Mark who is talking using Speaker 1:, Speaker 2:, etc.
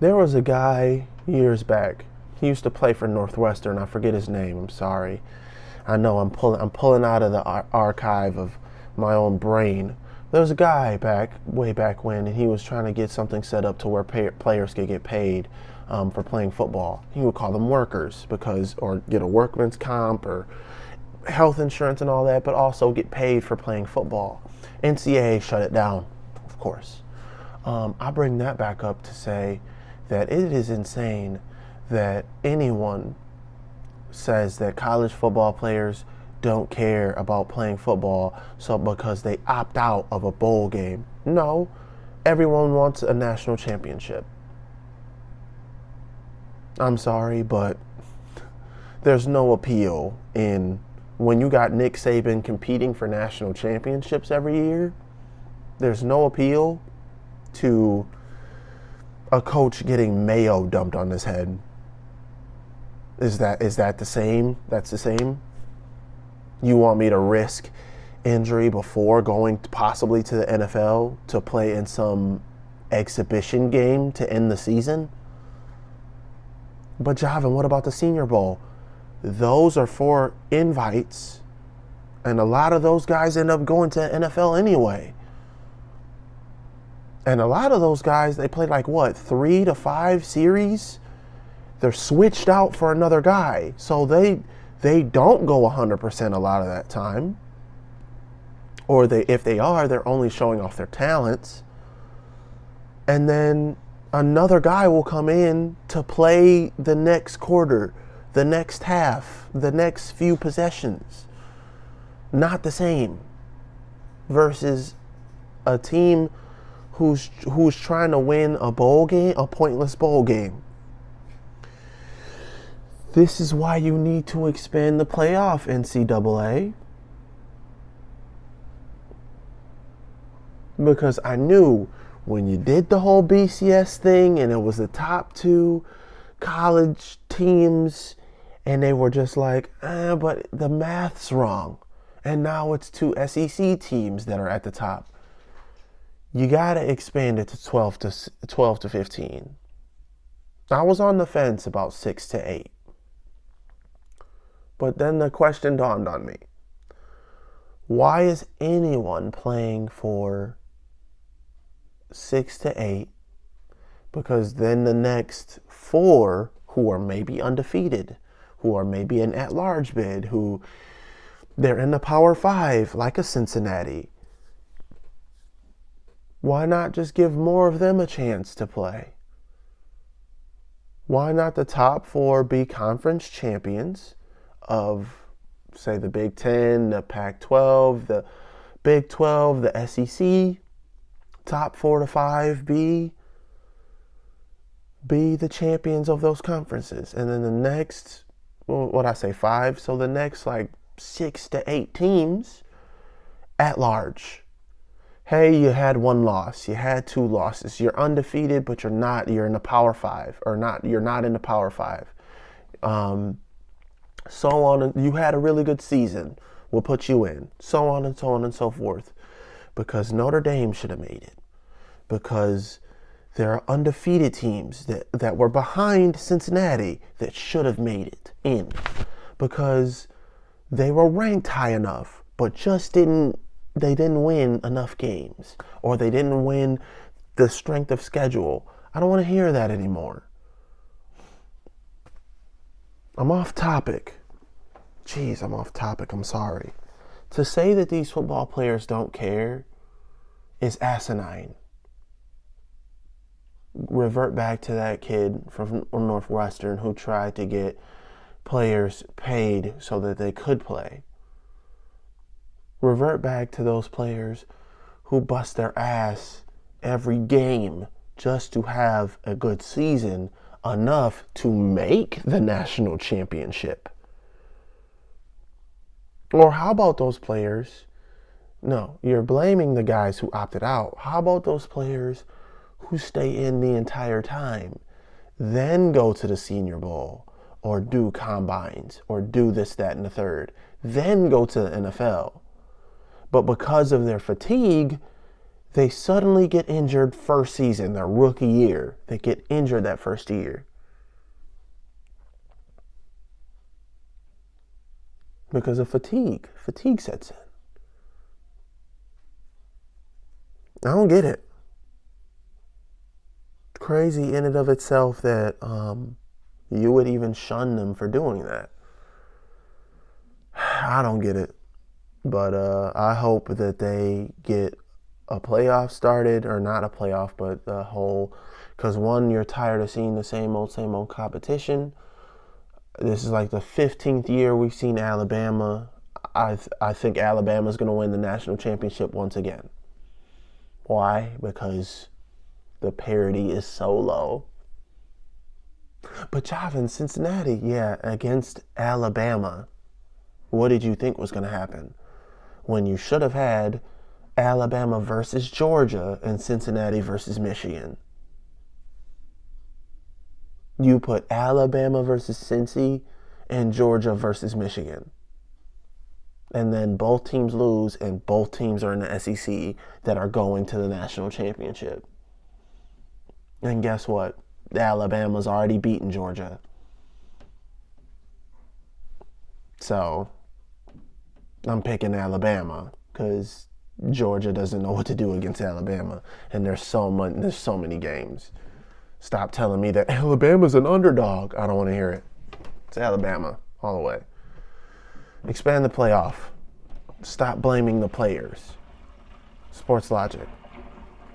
Speaker 1: There was a guy years back. He used to play for Northwestern. I forget his name. I'm sorry. I know I'm pulling out of the archive of my own brain. There was a guy way back when, and he was trying to get something set up to where players could get paid for playing football. He would call them workers or get a workman's comp or health insurance and all that, but also get paid for playing football. NCAA shut it down, of course. I bring that back up to say that it is insane that anyone says that college football players don't care about playing football so because they opt out of a bowl game. No, everyone wants a national championship. I'm sorry, but there's no appeal in when you got Nick Saban competing for national championships every year. There's no appeal to a coach getting mayo dumped on his head. Is that the same? That's the same? You want me to risk injury before going possibly to the NFL to play in some exhibition game to end the season? But Javin, what about the Senior Bowl? Those are for invites, and a lot of those guys end up going to the NFL anyway. And a lot of those guys, they play like 3 to 5 series. They're switched out for another guy. So they don't go 100% a lot of that time. Or if they are, they're only showing off their talents. And then another guy will come in to play the next quarter, the next half, the next few possessions. Not the same. Versus a team who's trying to win a bowl game, a pointless bowl game. This is why you need to expand the playoff, NCAA. Because I knew when you did the whole BCS thing and it was the top 2 college teams and they were just like, but the math's wrong. And now it's 2 SEC teams that are at the top. You got to expand it to 12 to 15. I was on the fence about 6 to 8. But then the question dawned on me. Why is anyone playing for 6 to 8? Because then the next 4 who are maybe undefeated, who are maybe an at-large bid, who they're in the Power 5 like a Cincinnati. Why not just give more of them a chance to play? Why not the top 4 be conference champions of, say, the Big Ten, the Pac-12, the Big 12, the SEC? Top 4 to 5 be the champions of those conferences. And then the next, what I say, 5? So the next 6 to 8 teams at large. Hey, you had 1 loss, you had 2 losses, you're undefeated, but you're in the Power 5, or you're not in the Power 5. So on, you had a really good season, we'll put you in, so on and so on and so forth. Because Notre Dame should have made it. Because there are undefeated teams that were behind Cincinnati that should have made it in. Because they were ranked high enough, but just didn't win enough games, or they didn't win the strength of schedule. I don't want to hear that anymore. I'm off topic. Jeez, I'm off topic. I'm sorry. To say that these football players don't care is asinine. Revert back to that kid from Northwestern who tried to get players paid so that they could play. Revert back to those players who bust their ass every game just to have a good season, enough to make the national championship. Or how about those players? No, you're blaming the guys who opted out. How about those players who stay in the entire time, then go to the Senior Bowl, or do combines, or do this, that, and the third, then go to the NFL? But because of their fatigue, They suddenly get injured first season, their rookie year. They get injured that first year. Because of fatigue. Fatigue sets in. I don't get it. It's crazy in and of itself that you would even shun them for doing that. I don't get it. But I hope that they get a playoff started, or not a playoff, but the whole, because one, you're tired of seeing the same old competition. This is like the 15th year we've seen Alabama. I think Alabama's going to win the national championship once again. Why? Because the parity is so low. But Javin, Cincinnati, yeah, against Alabama, what did you think was going to happen? When you should have had Alabama versus Georgia and Cincinnati versus Michigan. You put Alabama versus Cincy and Georgia versus Michigan. And then both teams lose, and both teams are in the SEC that are going to the national championship. And guess what? Alabama's already beaten Georgia. So I'm picking Alabama because Georgia doesn't know what to do against Alabama. And there's so many games. Stop telling me that Alabama's an underdog. I don't want to hear it. It's Alabama all the way. Expand the playoff. Stop blaming the players. Sportslogic.